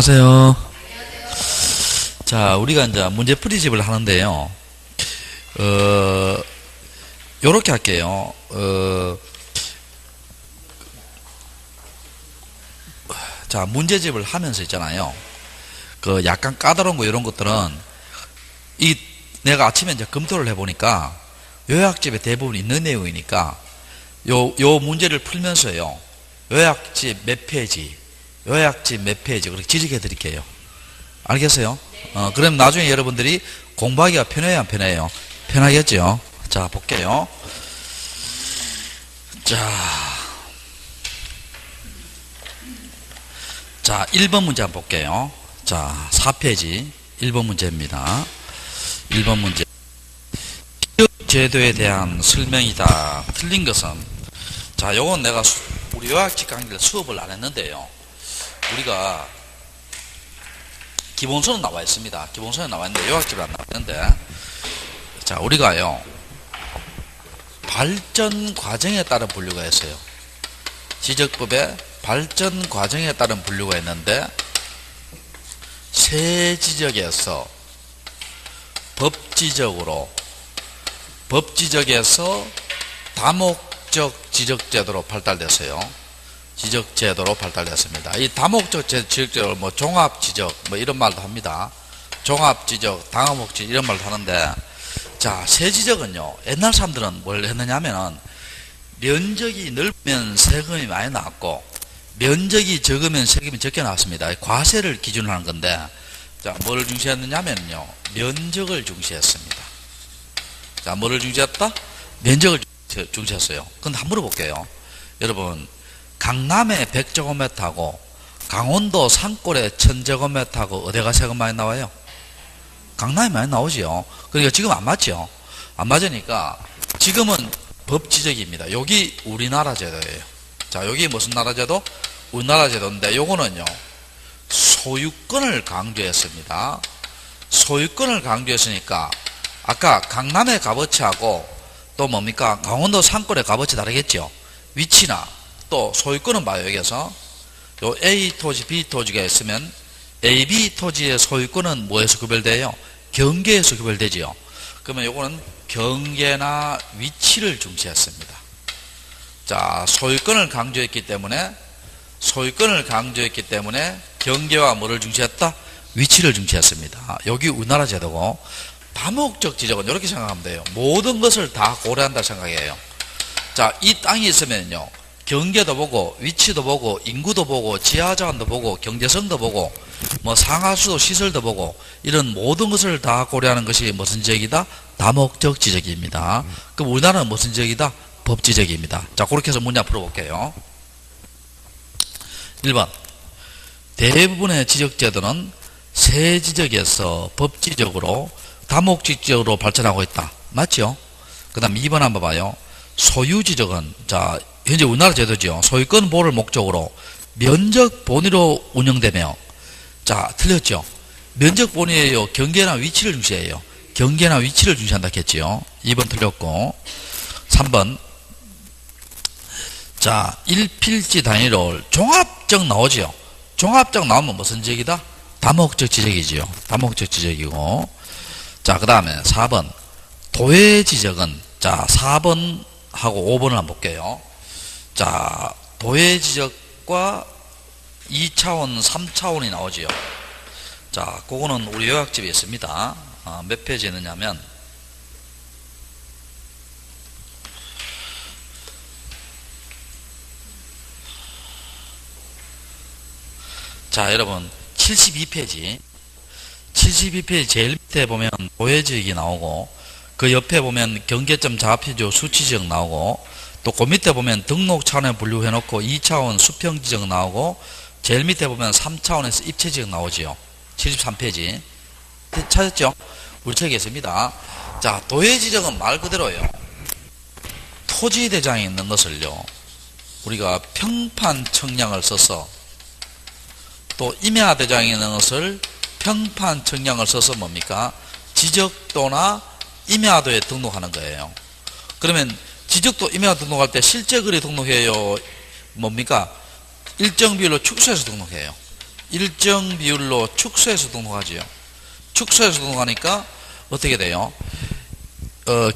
안녕하세요. 자, 우리가 이제 문제풀이집을 하는데요. 요렇게 할게요. 자, 문제집을 하면서 있잖아요. 그 약간 까다로운 거 이런 것들은 내가 아침에 이제 검토를 해보니까 요약집에 대부분 있는 내용이니까 요 문제를 풀면서요. 요약집 몇 페이지, 요약집 몇 페이지 그렇게 지적해 드릴게요. 알겠어요? 그럼 나중에 여러분들이 공부하기가 편해요, 안 편해요? 편하겠죠? 자, 볼게요. 자, 1번 문제 한번 볼게요. 자, 4페이지 1번 문제입니다. 1번 문제. 기억제도에 대한 설명이다. 틀린 것은, 자, 요건 내가 우리 요약집 강의를 수업을 안 했는데요. 우리가 기본서는 나와 있습니다. 기본서는 나와 있는데 요약집은 안 나와 있는데, 자, 우리가요 발전 과정에 따른 분류가 있어요. 지적법에 발전 과정에 따른 분류가 있는데, 세지적에서 법지적에서 다목적 지적제도로 발달됐어요. 지적제도로 발달됐습니다. 이 다목적 지적제도를 뭐 종합지적 뭐 이런 말도 합니다. 종합지적, 다목적 이런 말도 하는데, 자, 세지적은요, 옛날 사람들은 뭘 했느냐 하면은 면적이 넓으면 세금이 많이 나왔고 면적이 적으면 세금이 적게 나왔습니다. 과세를 기준으로 하는 건데, 자, 뭐를 중시했느냐 하면요, 면적을 중시했습니다. 자, 뭐를 중시했다? 면적을 중시했어요. 근데 한번 물어볼게요. 여러분, 강남의 100제곱미터하고 강원도 산골의 1000제곱미터하고 어디가 세금 많이 나와요? 강남이 많이 나오지요. 그러니까 지금 안 맞죠? 안 맞으니까 지금은 법지적입니다. 여기 우리나라 제도예요. 자, 여기 무슨 나라 제도? 우리나라 제도인데, 요거는요 소유권을 강조했습니다. 소유권을 강조했으니까 아까 강남의 값어치하고 또 뭡니까? 강원도 산골의 값어치 다르겠죠? 위치나 또 소유권은 봐요. 여기서 요 A 토지, B 토지가 있으면 A, B 토지의 소유권은 뭐에서 구별돼요? 경계에서 구별되지요. 그러면 요거는 경계나 위치를 중시했습니다. 자, 소유권을 강조했기 때문에 경계와 뭐를 중시했다? 위치를 중시했습니다. 여기 우리나라 제도고, 다목적 지적은 이렇게 생각하면 돼요. 모든 것을 다 고려한다 생각해요. 자, 이 땅이 있으면요, 경계도 보고 위치도 보고 인구도 보고 지하자원도 보고 경제성도 보고 뭐 상하수도 시설도 보고 이런 모든 것을 다 고려하는 것이 무슨 지적이다? 다목적 지적입니다. 그럼 우리나라는 무슨 지적이다? 법지적입니다. 자, 그렇게 해서 문제 풀어볼게요. 1번. 대부분의 지적제도는 세지적에서 법지적으로 다목적으로 발전하고 있다. 맞죠? 그 다음 2번 한번 봐요. 소유지적은, 자, 현재 우리나라 제도죠. 소유권 보호를 목적으로 면적 본위로 운영되며, 자, 틀렸죠? 면적 본위에요. 경계나 위치를 중시해요. 경계나 위치를 중시한다 했지요. 2번 틀렸고. 3번. 자, 1필지 단위로 종합적 나오지요. 종합적 나오면 무슨 지적이다? 다목적 지적이지요. 다목적 지적이고. 자, 그 다음에 4번. 도해 지적은, 자, 4번하고 5번을 한번 볼게요. 자, 도해 지적과 2차원, 3차원이 나오지요. 자, 그거는 우리 요약집에 있습니다. 몇 페이지에 있느냐면, 자, 여러분, 72페이지 제일 밑에 보면 도해지역이 나오고, 그 옆에 보면 경계점 좌표지역 수치지역 나오고, 또 그 밑에 보면 등록 차원에 분류해놓고 2차원 수평지역 나오고, 제일 밑에 보면 3차원에서 입체지역 나오지요. 73페이지 찾았죠? 우리 책에 있습니다. 자, 도해지적은 말 그대로요, 토지대장에 있는 것을요, 우리가 평판 청량을 써서, 또 임야대장에 있는 것을 평판 청량을 써서 뭡니까? 지적도나 임야도에 등록하는 거예요. 그러면 지적도 임야도 등록할 때 실제 거리 등록해요? 뭡니까? 일정 비율로 축소해서 등록해요. 일정 비율로 축소해서 등록하지요. 축소해서 등록하니까 어떻게 돼요?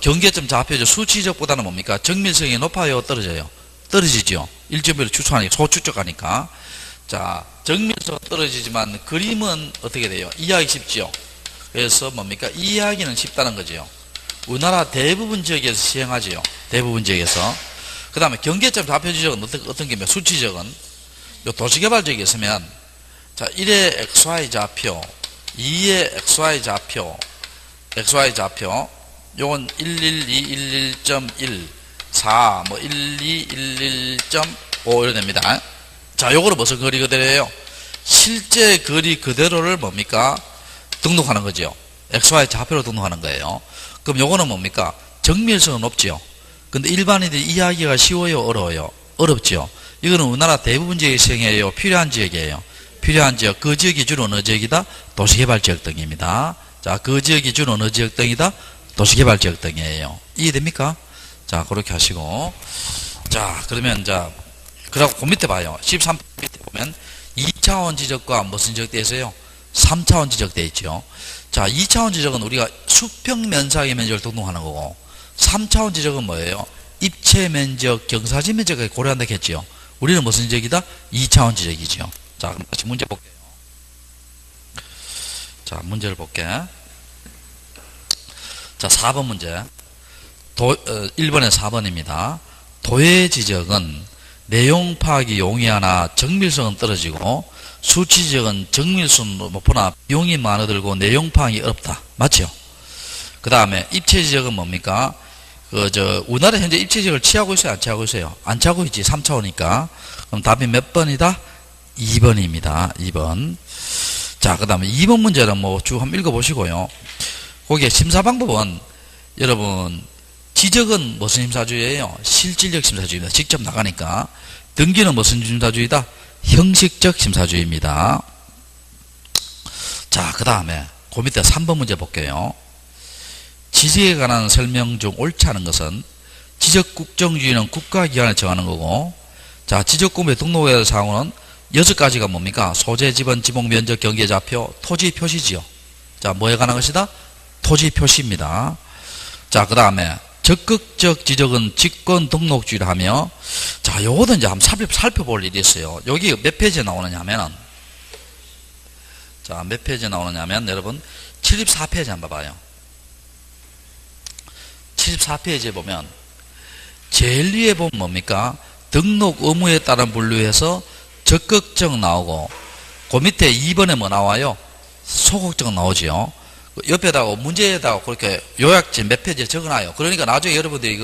경계점 좌표죠. 수치적보다는 뭡니까? 정밀성이 높아요, 떨어져요? 떨어지죠. 일정 비율로 축소하니까, 소축적하니까. 자, 정밀성은 떨어지지만 그림은 어떻게 돼요? 이해하기 쉽죠. 그래서 뭡니까? 이해하기는 쉽다는 거죠. 우리나라 대부분 지역에서 시행하지요. 대부분 지역에서. 그 다음에 경계점 좌표 지적은 어떤 게 수치적은 요 도시개발 지역에 있으면 자 1의 XY 좌표, 2의 XY 좌표 요건 11211.1 4 뭐 1211.5 이렇게 됩니다. 자, 요거는 무슨 거리 그대로예요? 실제 거리 그대로를 뭡니까? 등록하는 거죠. XY 좌표로 등록하는 거예요. 그럼 요거는 뭡니까? 정밀성은 높지요. 근데 일반인들이 이해하기가 쉬워요, 어려워요? 어렵죠. 이거는 우리나라 대부분 지역에 시행해요. 필요한 지역이에요. 필요한 지역. 그 지역이 주로 어느 지역이다? 도시개발지역 등입니다. 자, 그 지역이 주로 어느 지역 등이다? 도시개발지역 등이에요. 이해됩니까? 자, 그렇게 하시고. 자, 그러면, 자, 그러고 그 밑에 봐요. 13번 밑에 보면 2차원 지적과 무슨 지적되어 있어요? 3차원 지적되어 있죠. 자, 2차원 지적은 우리가 수평 면적의 면적을 등록하는 거고, 3차원 지적은 뭐예요? 입체 면적, 경사지 면적을 고려한다 했죠. 우리는 무슨 지적이다? 2차원 지적이죠. 자, 그럼 다시 문제 볼게요. 자, 문제를 볼게. 자, 4번 문제. 1번에 4번입니다. 도의 지적은 내용 파악이 용이하나 정밀성은 떨어지고, 수치 지적은 정밀성은 높으나 비용이 많아들고 내용 파악이 어렵다. 맞죠? 그 다음에 입체 지적은 뭡니까? 우리나라 현재 입체 지적을 취하고 있어요? 안 취하고 있어요? 안 취하고 있지. 3차원이니까. 그럼 답이 몇 번이다? 2번입니다. 2번. 자, 그 다음에 2번 문제는 뭐 쭉 한번 읽어보시고요. 거기에 심사 방법은 여러분, 지적은 무슨 심사주의예요? 실질적 심사주의입니다. 직접 나가니까. 등기는 무슨 심사주의다? 형식적 심사주의입니다. 자, 그 다음에 그 밑에 3번 문제 볼게요. 지적에 관한 설명 중 옳지 않은 것은 지적 국정주의는 국가기관에 정하는 거고, 자, 지적공부에 등록해야 할 사항은 6가지가 뭡니까? 소재, 지번, 지목, 면적, 경계, 좌표, 토지 표시지요. 자, 뭐에 관한 것이다? 토지 표시입니다. 자, 그 다음에 적극적 지적은 직권 등록주의를 하며, 자, 요거는 이제 한번 살펴볼 일이 있어요. 여기 몇 페이지에 나오느냐 하면은, 자, 몇 페이지에 나오느냐면, 여러분, 74페이지 한번 봐봐요. 74페이지에 보면, 제일 위에 보면 뭡니까? 등록 의무에 따른 분류해서 적극적 나오고, 그 밑에 2번에 뭐 나와요? 소극적 나오지요. 옆에다가 문제에다가 그렇게 요약집 몇 페이지에 적어놔요. 그러니까 나중에 여러분들이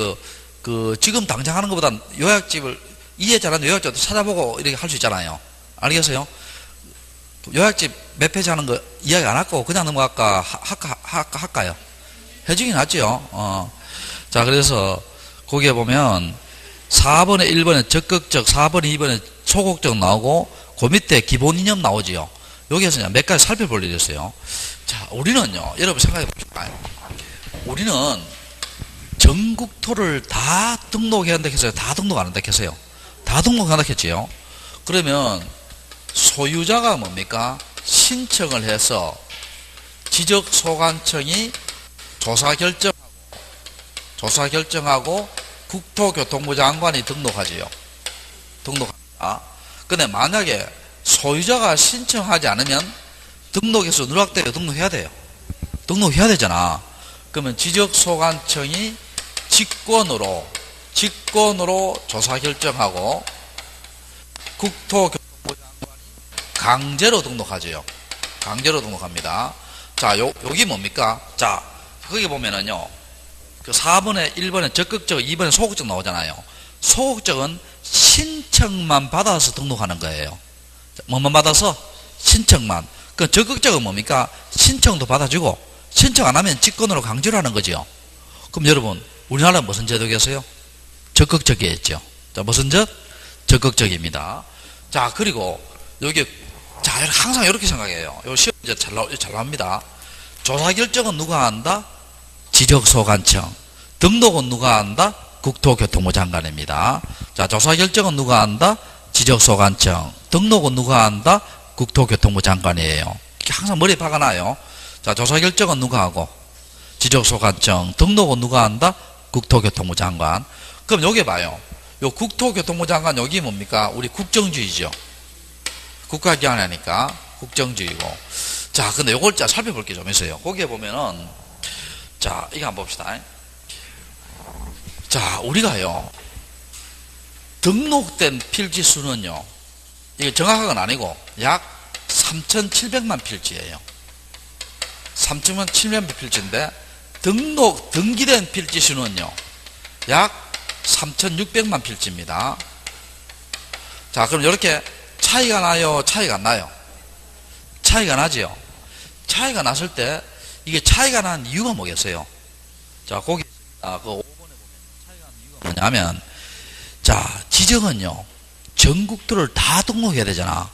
지금 당장 하는 것보다 요약집을 이해 잘하는 요약집도 찾아보고 이렇게 할 수 있잖아요. 알겠어요? 요약집 몇 페이지 하는 거 이야기 안 할거 그냥 할까요? 해주긴 하죠. 자, 그래서 거기에 보면 4번에 1번에 적극적, 4번에 2번에 소극적 나오고, 그 밑에 기본 이념 나오지요. 여기에서 몇 가지 살펴볼 일이 있어요. 자, 우리는요, 여러분 생각해 보실까요? 우리는 전국토를 다 등록해야 한다 했어요? 다 등록 안 한다 했어요? 다 등록한다 했지요? 그러면 소유자가 뭡니까? 신청을 해서 지적소관청이 조사 결정하고 국토교통부 장관이 등록하지요. 등록합니다. 근데 만약에 소유자가 신청하지 않으면 등록에서 누락되게 등록해야 돼요. 등록해야 되잖아. 그러면 지적소관청이 직권으로 조사 결정하고 국토교통부 장관이 강제로 등록하지요. 강제로 등록합니다. 자, 여기 뭡니까? 자, 거기 보면은요, 그 4번에 1번에 적극적, 2번에 소극적 나오잖아요. 소극적은 신청만 받아서 등록하는 거예요. 뭐만 받아서? 신청만. 그 적극적은 뭡니까? 신청도 받아주고 신청 안 하면 직권으로 강제로 하는 거죠. 그럼 여러분, 우리나라는 무슨 제도겠어요? 적극적이겠죠. 자, 무슨 적? 적극적입니다. 자, 그리고 여기, 자, 항상 이렇게 생각해요. 요 시험 이제 잘 나옵니다. 조사 결정은 누가 한다? 지적소관청. 등록은 누가 한다? 국토교통부 장관입니다. 자, 조사 결정은 누가 한다? 지적소관청. 등록은 누가 한다? 국토교통부 장관이에요. 이렇게 항상 머리에 박아놔요. 자, 조사 결정은 누가 하고, 지적소관청, 등록은 누가 한다? 국토교통부 장관. 그럼 여기 봐요. 요 국토교통부 장관 여기 뭡니까? 우리 국정주의죠. 국가기관이니까 국정주의고. 자, 근데 요걸 자 살펴볼 게 좀 있어요. 거기에 보면은, 자, 이거 한번 봅시다. 자, 우리가요, 등록된 필지 수는요, 이게 정확한 건 아니고, 약 3,700만 필지예요. 3,700만 필지인데, 등기된 필지 수는요, 약 3,600만 필지입니다. 자, 그럼 이렇게 차이가 나요? 차이가 안 나요? 차이가 나지요? 차이가 났을 때, 이게 차이가 난 이유가 뭐겠어요? 자, 거기, 그 5번에 보면 차이가 난 이유가 뭐냐면, 자, 지정은요, 전국도를 다 등록해야 되잖아.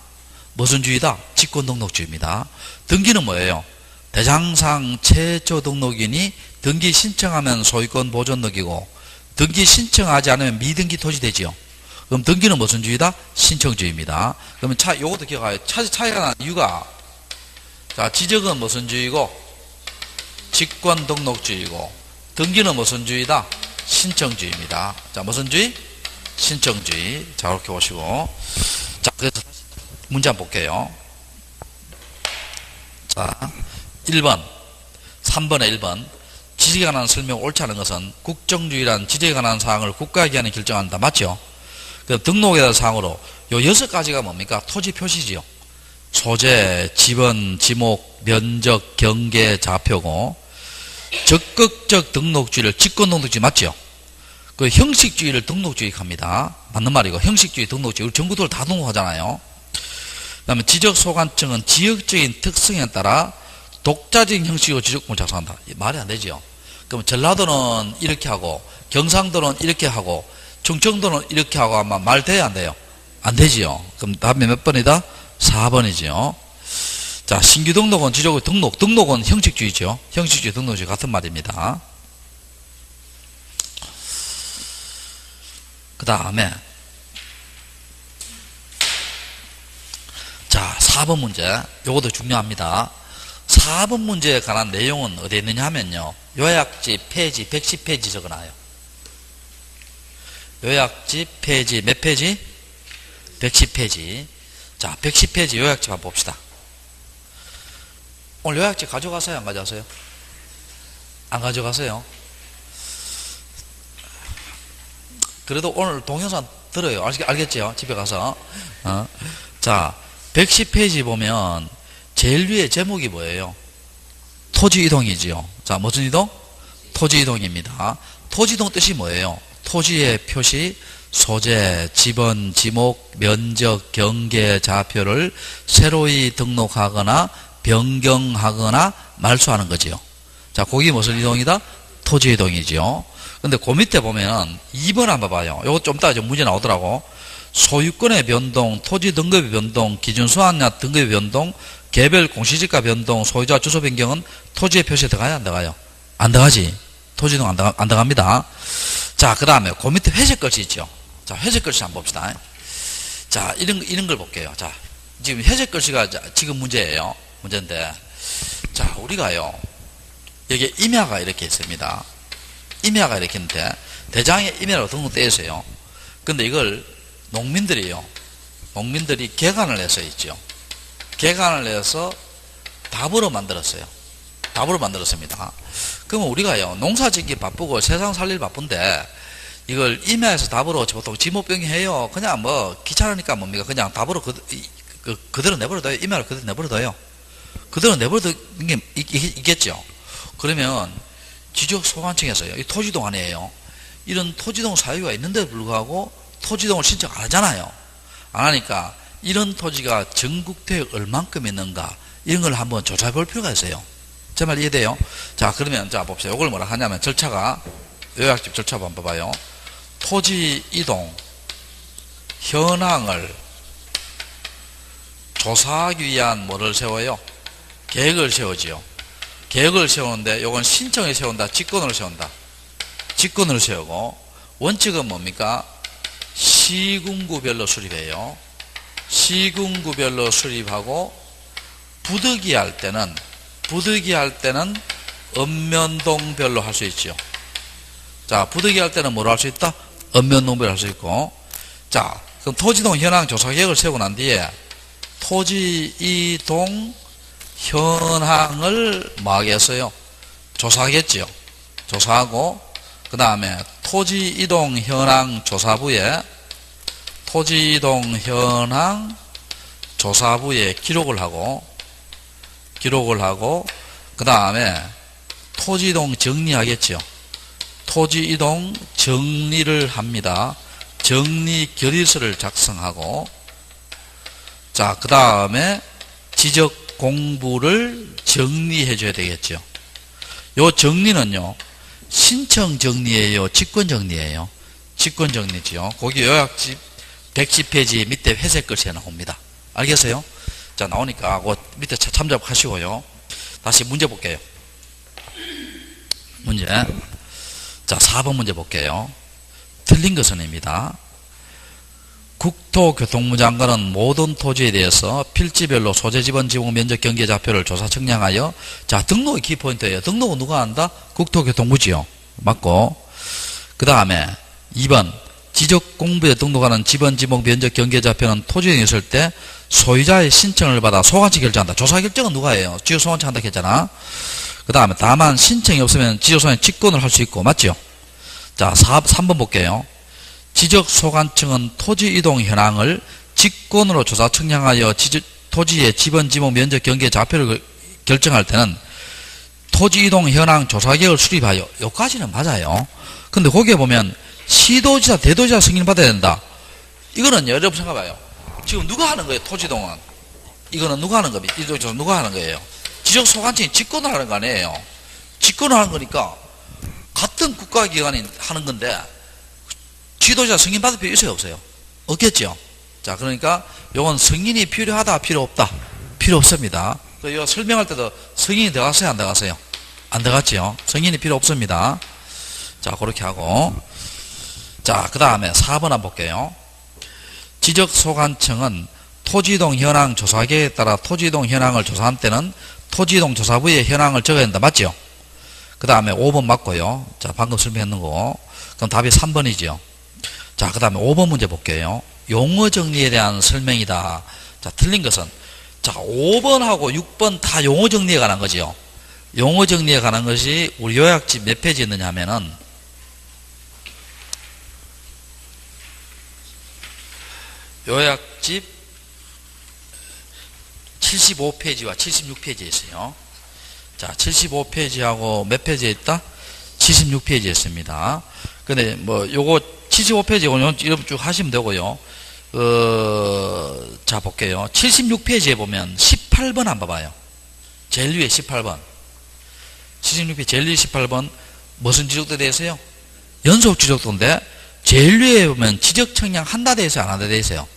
무슨 주의다? 직권등록주의입니다. 등기는 뭐예요? 대장상 최초 등록인이 등기 신청하면 소유권 보존 등기고, 등기 신청하지 않으면 미등기 토지 되지요. 그럼 등기는 무슨 주의다? 신청주의입니다. 그러면 요것도 기억하세요. 차이가 난 이유가, 자, 지정은 무슨 주의고, 직권등록주의고, 등기는 무슨 주의다? 신청주의입니다. 자, 무슨 주의? 신청주의. 자, 이렇게 보시고. 자, 그래서 문제 한번 볼게요. 자, 1번. 3번에 1번. 지적에 관한 설명 옳지 않은 것은 국정주의란 지적에 관한 사항을 국가기관이 결정한다. 맞죠? 그 등록에 대한 사항으로 요 6가지가 뭡니까? 토지 표시지요. 소재, 지번, 지목, 면적, 경계, 좌표고, 적극적 등록주의를 직권등록주의 맞죠? 그 형식주의를 등록주의합니다. 맞는 말이고, 형식주의 등록주의. 우리 전국도를 다 등록하잖아요. 그 다음에 지적소관청은 지역적인 특성에 따라 독자적인 형식으로 지적권을 작성한다. 말이 안 되지요. 그럼 전라도는 이렇게 하고, 경상도는 이렇게 하고, 충청도는 이렇게 하고 하면 말 돼야 안 돼요? 안 되지요. 그럼 답이 몇 번이다? 4번이지요. 자, 신규 등록은 지적의 등록은 형식주의죠. 형식주의, 등록주의 같은 말입니다. 그 다음에, 자, 4번 문제. 요것도 중요합니다. 4번 문제에 관한 내용은 어디에 있느냐 하면요, 요약지 페이지 110페이지 적어놔요. 요약지 페이지 몇 페이지? 110페이지. 자, 110페이지 요약지 한번 봅시다. 오늘 요약지 가져가세요? 안 가져가세요? 안 가져가세요? 그래도 오늘 동영상 들어요. 알겠죠? 집에 가서. 자, 110페이지 보면 제일 위에 제목이 뭐예요? 토지 이동이지요. 자, 무슨 이동? 토지 이동입니다. 토지 이동 뜻이 뭐예요? 토지의 표시, 소재, 지번, 지목, 면적, 경계, 좌표를 새로이 등록하거나 변경하거나 말소하는 거지요. 자, 거기 무슨 이동이다? 토지 이동이지요. 근데 그 밑에 보면 2번 한번 봐요. 요거 좀 이따가 문제 나오더라고. 소유권의 변동, 토지 등급의 변동, 기준 수확량 등급의 변동, 개별 공시지가 변동, 소유자 주소 변경은 토지의 표시에 들어가요? 안 들어가요? 안 들어가지. 토지 이동 안 들어갑니다. 자, 그 다음에 그 밑에 회색 글씨 있죠. 자, 회색 글씨 한번 봅시다. 자, 이런 걸 볼게요. 자, 지금 회색 글씨가 지금 문제예요. 문제인데, 자, 우리가요, 여기 임야가 이렇게 있습니다. 임야가 이렇게 있는데, 대장에 임야로 등록되어 있어요. 근데 이걸 농민들이 개간을 해서 있죠. 개간을 해서 답으로 만들었어요. 답으로 만들었습니다. 그러면 우리가요, 농사 짓기 바쁘고 세상 살릴 바쁜데, 이걸 임야에서 답으로 보통 지목병이 해요. 그냥 뭐, 귀찮으니까 뭡니까? 그냥 답으로 그대로 내버려둬요. 임야를 그대로 내버려둬요. 그대로 내버려두는 게 있겠죠. 그러면, 지적소관청에서요, 이 토지동 아니에요. 이런 토지동 사유가 있는데도 불구하고 토지동을 신청 안 하잖아요. 안 하니까 이런 토지가 전국토에 얼만큼 있는가 이런 걸 한번 조사해 볼 필요가 있어요. 제 말 이해돼요? 자, 그러면 자 봅시다. 이걸 뭐라 하냐면 절차가 요약집 절차 한번 봐봐요. 토지 이동 현황을 조사하기 위한 뭐를 세워요? 계획을 세우지요. 계획을 세우는데 요건 신청을 세운다, 직권을 세운다. 직권을 세우고 원칙은 뭡니까? 시군구별로 수립해요. 시군구별로 수립하고 부득이할 때는 읍면동별로 할 수 있죠. 자, 부득이할 때는 뭐로 할 수 있다? 읍면동별로 할 수 있고. 자, 그럼 토지이동 현황 조사 계획을 세우고 난 뒤에 토지이동 현황을 뭐 하겠어요? 조사하겠지요. 조사하고 그 다음에 토지이동 현황 조사부에 기록을 하고 그 다음에 토지이동 정리하겠지요. 토지이동 정리를 합니다. 정리 결의서를 작성하고 자, 그 다음에 지적 공부를 정리해 줘야 되겠죠. 요 정리는요, 신청 정리예요, 직권 정리예요? 직권 정리지요. 거기 요약집 110페이지 밑에 회색 글씨에 나옵니다. 알겠어요? 자, 나오니까 그 밑에 참조하시고요. 다시 문제 볼게요. 문제. 자, 4번 문제 볼게요. 틀린 것은입니다. 국토교통부 장관은 모든 토지에 대해서 필지별로 소재 지번 지목 면적 경계 좌표를 조사 측량하여 자, 등록이 키포인트예요. 등록은 누가 한다? 국토교통부지요. 맞고. 그 다음에 2번 지적공부에 등록하는 지번 지목 면적 경계 좌표는 토지에 있을 때 소유자의 신청을 받아 소관청 결정한다. 조사 결정은 누가 해요? 지역소관청 한다 했잖아. 그 다음에 다만 신청이 없으면 지적소관청이 직권을 할 수 있고. 맞죠? 자, 3번 볼게요. 지적소관청은 토지이동 현황을 직권으로 조사 측량하여 토지의 지번 지목 면적 경계 좌표를 결정할 때는 토지이동 현황 조사계획을 수립하여. 여기까지는 맞아요. 근데 거기에 보면 시도지사, 대도지사 승인을 받아야 된다. 이거는 여러분 생각해봐요. 지금 누가 하는 거예요? 토지이동은. 이거는 누가 하는 겁니까? 이도지사 누가 하는 거예요? 지적소관청이 직권을 하는 거 아니에요. 직권을 하는 거니까 같은 국가기관이 하는 건데 지도자 승인 받을 필요 있어요, 없어요? 없겠죠? 자, 그러니까 요건 승인이 필요하다, 필요 없다? 필요 없습니다. 이거 설명할 때도 승인이 들어갔어요, 안 들어갔어요? 안 들어갔죠? 승인이 필요 없습니다. 자, 그렇게 하고. 자, 그 다음에 4번 한번 볼게요. 지적소관청은 토지이동 현황 조사계획에 따라 토지이동 현황을 조사한 때는 토지이동 조사부에 현황을 적어야 된다. 맞죠? 그 다음에 5번 맞고요. 자, 방금 설명했는 거. 그럼 답이 3번이죠. 자, 그 다음에 5번 문제 볼게요. 용어 정리에 대한 설명이다. 자, 틀린 것은 자, 5번하고 6번 다 용어 정리에 관한 거지요. 용어 정리에 관한 것이 우리 요약집 몇 페이지 있느냐 하면은 요약집 75페이지와 76페이지에 있어요. 자, 75페이지하고 몇 페이지에 있다? 76페이지에 있습니다. 근데 뭐 요거 75페이지고 이름 쭉 하시면 되고요. 자, 볼게요. 76페이지에 보면 18번 한번 봐요. 제일 위에 18번. 76페이지 제일 위에 18번 무슨 지적도에 대해서요? 연속 지적도인데 제일 위에 보면 지적 청량 한다 돼 있어요, 안 한다 돼 있어요?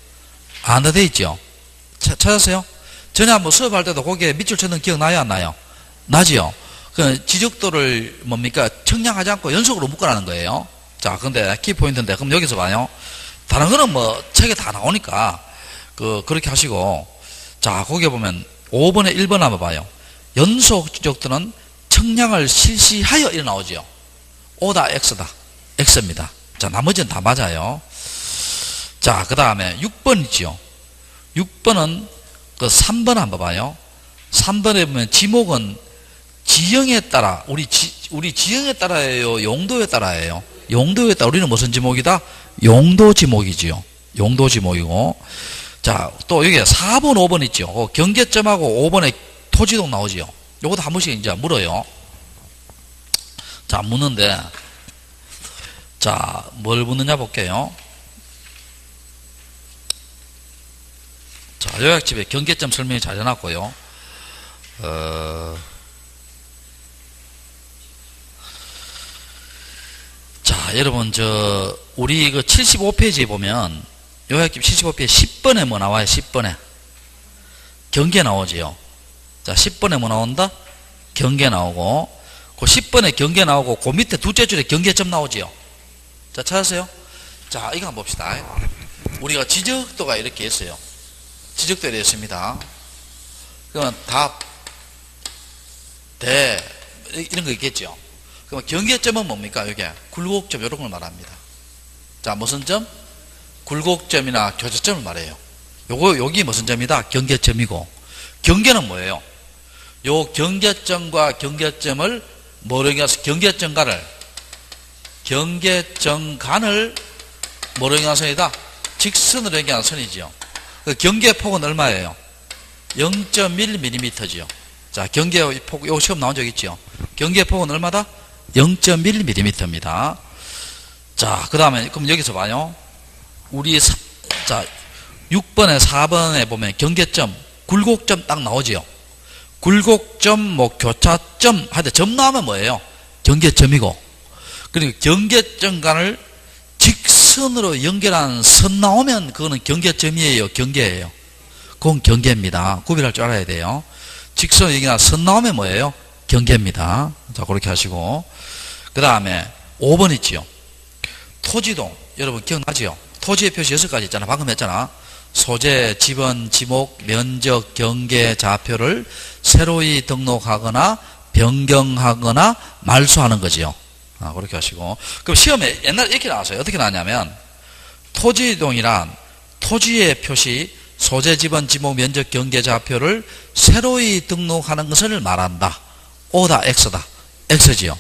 안 한다 돼 있죠? 찾았어요? 전에 한번 수업할 때도 거기에 밑줄 쳤는 기억나요, 안 나요? 나지요? 그 지적도를 뭡니까? 청량하지 않고 연속으로 묶어라는 거예요. 자, 근데 키포인트인데, 그럼 여기서 봐요. 다른 거는 뭐 책에 다 나오니까 그렇게 하시고. 자, 거기에 보면 5번에 1번 한번 봐요. 연속 지적도는 청량을 실시하여 이래 나오죠. O다 X다. X입니다. 자, 나머지는 다 맞아요. 자, 그 다음에 6번 있죠. 6번은 그 3번 한번 봐요. 3번에 보면 지목은 지형에 따라, 우리 지형에 따라예요? 용도에 따라예요? 용도에 따라. 우리는 무슨 지목이다? 용도 지목이지요. 용도 지목이고. 자, 또 여기 4번, 5번 있죠. 경계점하고 5번에 토지동 나오지요. 요것도 한 번씩 이제 물어요. 자, 묻는데, 자, 뭘 묻느냐 볼게요. 자, 요약집에 경계점 설명이 잘 해놨고요. 자, 여러분, 우리 그 75페이지에 보면, 요약집 75페이지 10번에 뭐 나와요? 10번에. 경계 나오지요. 자, 10번에 뭐 나온다? 경계 나오고, 그 10번에 경계 나오고, 그 밑에 둘째 줄에 경계점 나오지요. 자, 찾았어요? 자, 이거 한번 봅시다. 우리가 지적도가 이렇게 있어요. 지적되어 있습니다. 그러면 답, 대, 이런 거 있겠죠. 그럼 경계점은 뭡니까? 이게 굴곡점 이런 걸 말합니다. 자, 무슨 점? 굴곡점이나 교차점을 말해요. 여기 무슨 점이다? 경계점이고, 경계는 뭐예요? 요 경계점과 경계점을 뭐로 연결해서 경계점간을 뭐로 연결한 선이다? 직선으로 연결한 선이지요. 그 경계폭은 얼마예요? 0.1mm지요. 자, 경계폭, 요 시험 나온 적 있죠? 경계폭은 얼마다? 0.1mm입니다. 자, 그 다음에, 그럼 여기서 봐요. 자, 6번에 4번에 보면 경계점, 굴곡점 딱 나오지요. 굴곡점, 뭐, 교차점, 하여튼 점 나오면 뭐예요? 경계점이고. 그리고 경계점간을 직선으로 연결한 선 나오면 그거는 경계점이에요? 경계예요? 그건 경계입니다. 구별할 줄 알아야 돼요. 직선으로 연결한 선 나오면 뭐예요? 경계입니다. 자, 그렇게 하시고. 그 다음에 5번 있지요. 토지동. 여러분 기억나지요? 토지의 표시 6가지 있잖아. 방금 했잖아. 소재, 지번, 지목, 면적, 경계, 좌표를 새로이 등록하거나 변경하거나 말소하는 거지요. 그렇게 하시고. 그럼 시험에 옛날에 이렇게 나왔어요. 어떻게 나왔냐면 토지동이란 토지의 표시, 소재, 지번, 지목, 면적, 경계, 좌표를 새로이 등록하는 것을 말한다. O다, X다. X지요.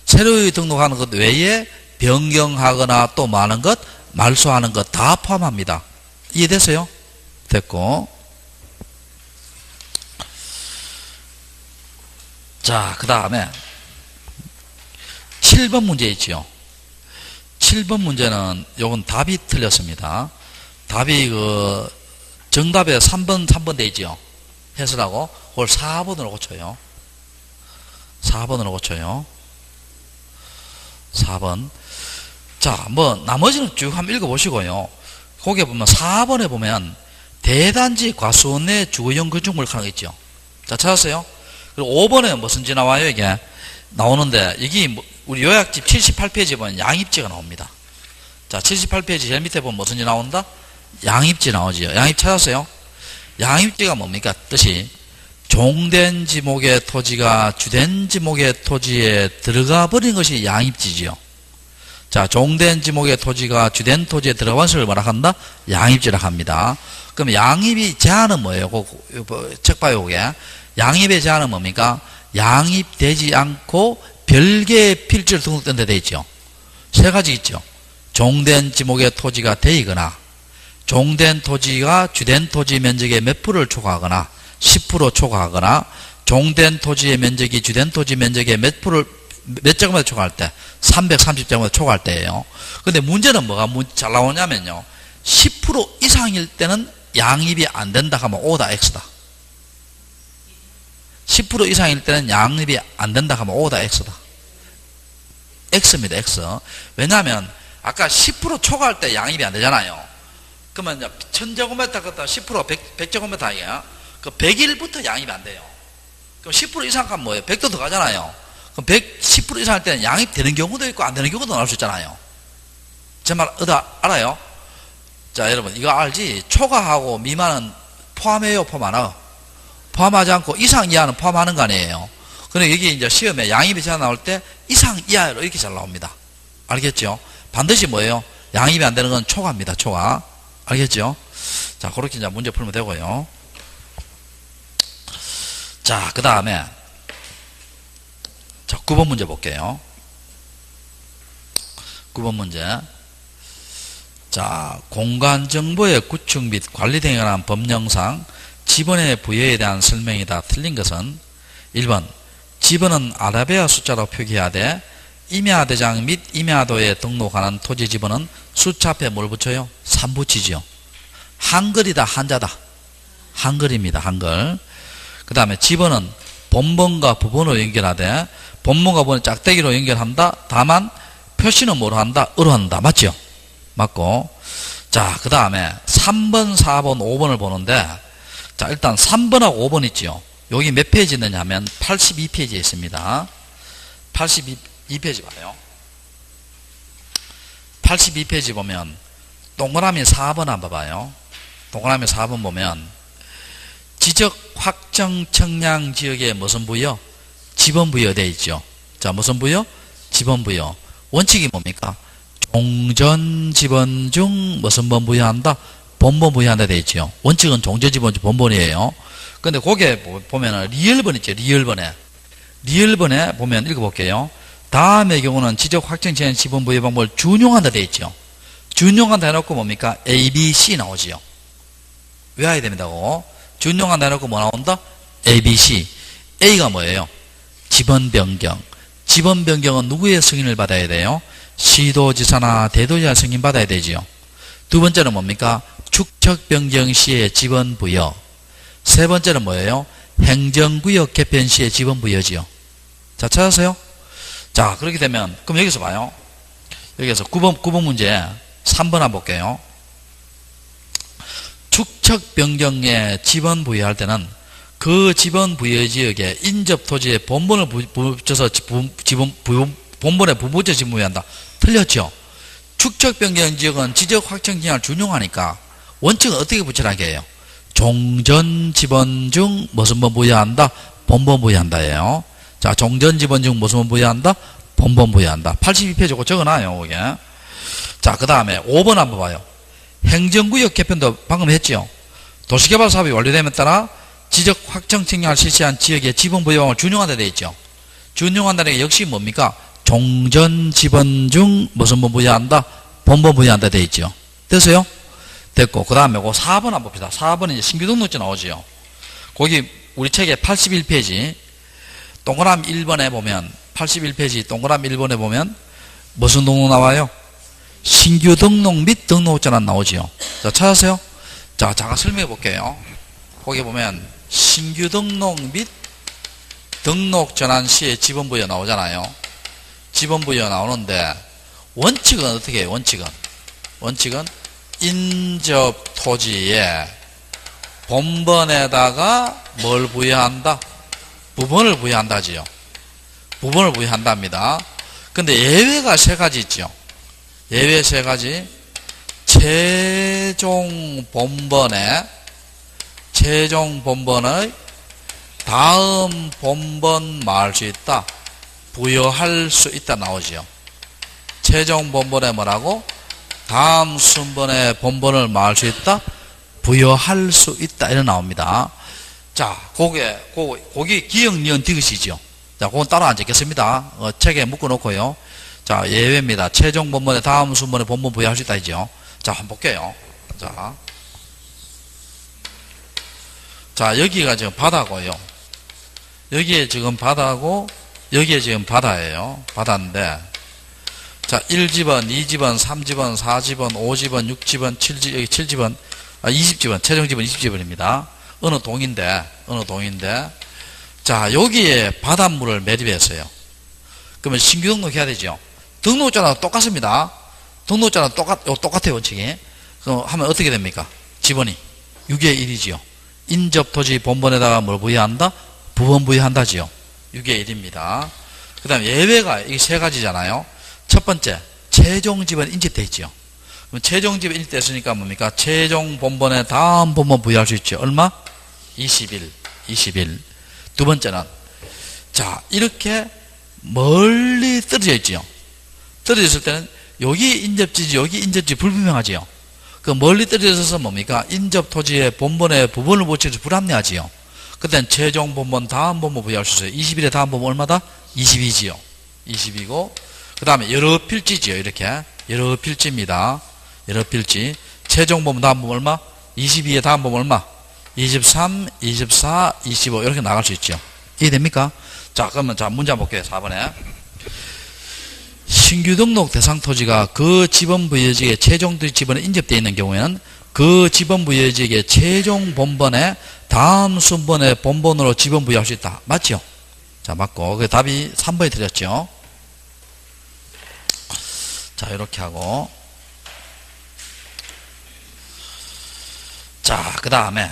새로이 등록하는 것 외에 변경하거나 또 많은 것, 말소하는 것 다 포함합니다. 이해됐어요? 됐고. 자, 그 다음에 7번 문제 있지요. 7번 문제는 요건 답이 틀렸습니다. 답이 정답에 3번 돼 있지요. 해설하고 그걸 4번으로 고쳐요. 4번으로 고쳐요. 4번. 자, 뭐 나머지는 쭉 한번 읽어보시고요. 거기에 보면 4번에 보면 대단지 과수원 내 주거용 건축물 하는 거 있죠. 자, 찾았어요? 그리고 5번에 무슨지 나와요? 이게 나오는데 여기 우리 요약집 78페이지에 보면 양입지가 나옵니다. 자, 78페이지 제일 밑에 보면 무슨지 나온다? 양입지 나오지요. 양입 찾았어요? 양입지가 뭡니까? 뜻이 종된 지목의 토지가 주된 지목의 토지에 들어가 버린 것이 양입지지요. 자, 종된 지목의 토지가 주된 토지에 들어간 것을 뭐라 한다? 양입지라 합니다. 그럼 양입이 제한은 뭐예요? 책 봐요, 그게. 양입의 제한은 뭡니까? 양입되지 않고 별개의 필지로 등록된 데 돼 있죠. 세 가지 있죠. 종된 지목의 토지가 되거나, 종된 토지가 주된 토지 면적의 몇 프로를 초과하거나, 10% 초과하거나, 종된 토지의 면적이 주된 토지 면적의 몇 제곱미터 초과할 때? 330제곱미터 초과할 때예요. 근데 문제는 뭐가 잘 나오냐면요. 10% 이상일 때는 양입이 안 된다 하면 O다, X다. 10% 이상일 때는 양입이 안 된다 하면 O다, X다. X입니다, X. 왜냐하면 아까 10% 초과할 때 양입이 안 되잖아요. 그러면 1000제곱미터 갖다 10% 100제곱미터 아니에요? 그 100일부터 양입이 안 돼요. 그럼 10% 이상 가면 뭐예요? 100도 더 가잖아요. 그럼 10% 이상 할 때는 양입 되는 경우도 있고 안 되는 경우도 나올 수 있잖아요. 제 말 알아요? 자, 여러분 이거 알지? 초과하고 미만은 포함해요, 포함 안 해요? 포함하지 않고 이상 이하는 포함하는 거 아니에요. 근데 여기 이제 시험에 양입이 잘 나올 때 이상 이하로 이렇게 잘 나옵니다. 알겠죠? 반드시 뭐예요? 양입이 안 되는 건 초과입니다. 초과. 알겠죠? 자, 그렇게 이제 문제 풀면 되고요. 자, 그 다음에 자, 9번 문제 볼게요. 9번 문제. 자, 공간정보의 구축 및 관리 등에 관한 법령상 지번의 부여에 대한 설명이다. 틀린 것은 1번 지번은 아라비아 숫자로 표기하되 임야대장 및 임야도에 등록하는 토지 지번은 숫자 앞에 뭘 붙여요? 3 붙이죠. 한글이다, 한자다? 한글입니다. 한글. 그 다음에 지번은 본번과 부번으로 연결하되 본번과 부번을 짝대기로 연결한다. 다만 표시는 뭐로 한다? 으로 한다. 맞죠? 맞고. 자, 그 다음에 3번, 4번, 5번을 보는데 자, 일단 3번하고 5번 있죠. 여기 몇 페이지 있느냐 하면 82페이지에 있습니다. 82페이지 봐요. 82페이지 보면 동그라미 4번 한번 봐요. 동그라미 4번 보면 지적 확정 청량 지역에 무슨 부여? 지번 부여 되어 있죠. 자, 무슨 부여? 지번 부여. 원칙이 뭡니까? 종전 지번 중 무슨 번 부여한다? 본번 부여한다 되어 있죠. 원칙은 종전 지번 중 본번이에요. 근데 거기에 보면은 리얼번 있죠. 리얼번에 보면 읽어볼게요. 다음의 경우는 지적 확정 지연 지번 부여 방법을 준용한다 되어 있죠. 준용한다 해놓고 뭡니까? A, B, C 나오지요. 외워야 됩니다고. 준용한다 해놓고 뭐 나온다? A, B, C. A가 뭐예요? 지번 변경. 지번 변경은 누구의 승인을 받아야 돼요? 시도지사나 대도지사 승인 받아야 되지요. 두 번째는 뭡니까? 축척 변경 시의 지번 부여. 세 번째는 뭐예요? 행정구역 개편 시의 지번 부여지요. 자, 찾았어요? 자, 그렇게 되면 그럼 여기서 봐요. 여기서 9번 문제 3번 한번 볼게요. 축척 변경에 지번 부여할 때는 그 지번 부여 지역에 인접 토지에 본번을 붙여서 본번에 부붙여 지번 부여한다. 틀렸죠? 축척 변경 지역은 지적 확정 지역을 준용하니까 원칙은 어떻게 붙여라게 해요? 종전 지번 중 무슨 번 부여한다? 본번 부여한다예요. 자, 종전 지번 중 무슨 번 부여한다? 본번 부여한다. 82페이지고 적어놔요, 그게. 자, 그 다음에 5번 한번 봐요. 행정구역 개편도 방금 했죠. 도시개발 사업이 완료됨에 따라 지적 확정 청량을 실시한 지역의 지번 부여방을 준용한다 되어 있죠. 준용한다는 게 역시 뭡니까? 종전 지번 중 무슨 번 부여한다? 본번 부여한다 되어 있죠. 됐어요? 됐고, 그 다음에 4번 한번 봅시다. 4번은 이제 신규 등록지 나오지요. 거기 우리 책에 81페이지 동그라미 1번에 보면 81페이지 동그라미 1번에 보면 무슨 등록 나와요? 신규 등록 및 등록전환 나오지요. 자, 찾았어요? 자, 잠깐 설명해 볼게요. 거기 보면 신규 등록 및 등록 전환 시에 지번 부여 나오잖아요. 지번 부여 나오는데 원칙은 어떻게 해요? 원칙은 인접 토지에 본번에다가 뭘 부여한다? 부번을 부여한다지요. 부번을 부여한답니다. 근데 예외가 3가지 있죠. 예외 3가지. 최종 본번의 다음 본번 말할 수 있다. 부여할 수 있다 나오지요. 최종 본번에 뭐라고? 다음 순번의 본번을 말할 수 있다. 부여할 수 있다. 이런 나옵니다. 자, 거기 기역, 니은, 디귿이죠. 자, 그건 따로 안 적겠습니다. 책에 묶어놓고요. 자, 예외입니다. 최종 본번에 다음 순번에 본번 부여할 수 있다. 이죠. 자, 한번 볼게요. 자, 여기가 지금 바다고요. 여기에 지금 바다고, 여기에 지금 바다예요. 바다인데, 자, 1집원, 2집원, 3집원, 4집원, 5집원, 6집원, 7집, 여기 7집원, 20집원, 최종집원 20집원입니다. 어느 동인데, 자, 여기에 바닷물을 매립했어요. 그러면 신규 등록해야 되죠. 등록자랑 똑같습니다. 등록자랑 똑같아요, 원칙이. 그럼 하면 어떻게 됩니까? 지번이 6의 1이지요. 인접 토지 본번에다가 뭘 부여한다? 부번 부여한다지요. 6의 1입니다. 그 다음에 예외가 이게 3가지잖아요. 첫 번째, 최종 지번 인접되어 있죠. 그럼 최종 지번 인접됐으니까 뭡니까? 최종 본번에 다음 본번 부여할 수 있죠. 얼마? 20일. 두 번째는, 자, 이렇게 멀리 떨어져 있지요. 떨어져 있을 때는 여기 인접지지, 여기 인접지 불분명하지요. 그 멀리 떨어져 있어서 뭡니까? 인접 토지에 본번에 부번을 붙여서 불합리하지요. 그때는 최종 본번, 다음 본번 부여할 수 있어요. 20일에 다음 본번 얼마다? 22지요. 22고, 그 다음에 여러 필지지요. 이렇게. 여러 필지입니다. 여러 필지. 최종 본번, 다음 본번 얼마? 22에 다음 본번 얼마? 23, 24, 25 이렇게 나갈 수 있죠. 이해됩니까? 자, 그러면 자, 문제 한번 볼게요. 4번에. 신규 등록 대상 토지가 그 지번 부여지역에 최종 지번에 인접되어 있는 경우에는 그 지번 부여지역의 최종 본번에 다음 순번의 본번으로 지번 부여할 수 있다. 맞죠? 자, 맞고. 그 답이 3번이 틀렸죠. 자, 이렇게 하고. 자, 그 다음에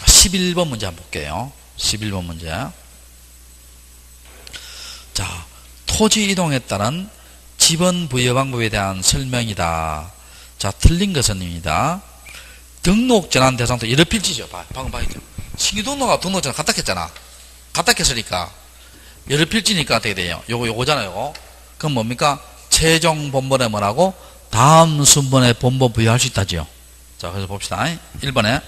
11번 문제 한번 볼게요. 11번 문제. 자, 토지 이동에 따른 지번 부여 방법에 대한 설명이다. 자, 틀린 것은입니다. 등록전환 대상도 이런 필지죠. 방금 봤죠. 신규 등록하고 등록전환 갖다 켰잖아. 갖다 켰으니까 여러 필지니까 어떻게 돼요? 요거잖아요. 요거. 그럼 뭡니까? 최종 본번에 뭐라고? 다음 순번에 본번 부여할 수 있다지요. 자, 그래서 봅시다. 1번에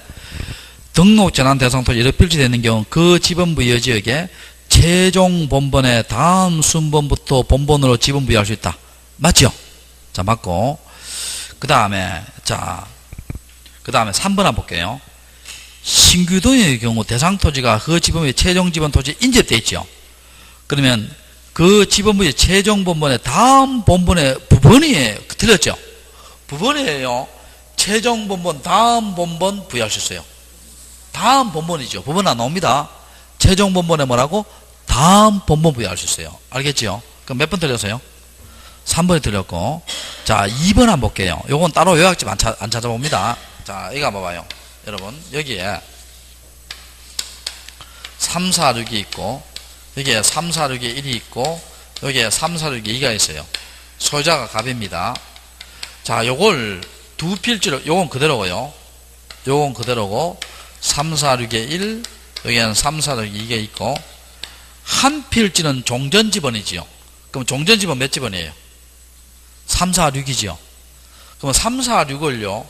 등록 전환 대상 토지 1억 필지되어 있는 경우 그 지번 부여 지역에 최종 본번에 다음 순번부터 본번으로 지번 부여할 수 있다. 맞죠? 자, 맞고. 그 다음에 3번 한번 볼게요. 신규 도용의 경우 대상 토지가 그 지번부의 최종 지번 토지에 인접되어 있죠. 그러면 그 지번부의 최종 본번에 다음 본번에 부번이 틀렸죠? 부번이에요. 최종 본번, 다음 본번 부여할 수 있어요. 다음 본번이죠. 부번 안 나옵니다. 최종 본번에 뭐라고? 다음 본번 부여할 수 있어요. 알겠죠? 그럼 몇 번 틀렸어요? 3번이 틀렸고. 자, 2번 한번 볼게요. 요건 따로 요약집 안 찾아봅니다. 자, 이거 한번 봐요. 여러분, 여기에 3, 4, 6이 있고, 여기에 3, 4, 6에 1이 있고, 여기에 3, 4, 6에 2가 있어요. 소유자가 갑입니다. 자, 요걸 두 필지로, 요건 그대로고요. 요건 그대로고, 3, 4, 6에 1, 여기에는 3, 4, 6에 2가 있고, 한 필지는 종전지번이지요. 그럼 종전지번 몇 지번이에요? 3, 4, 6이지요. 그럼 3, 4, 6을요,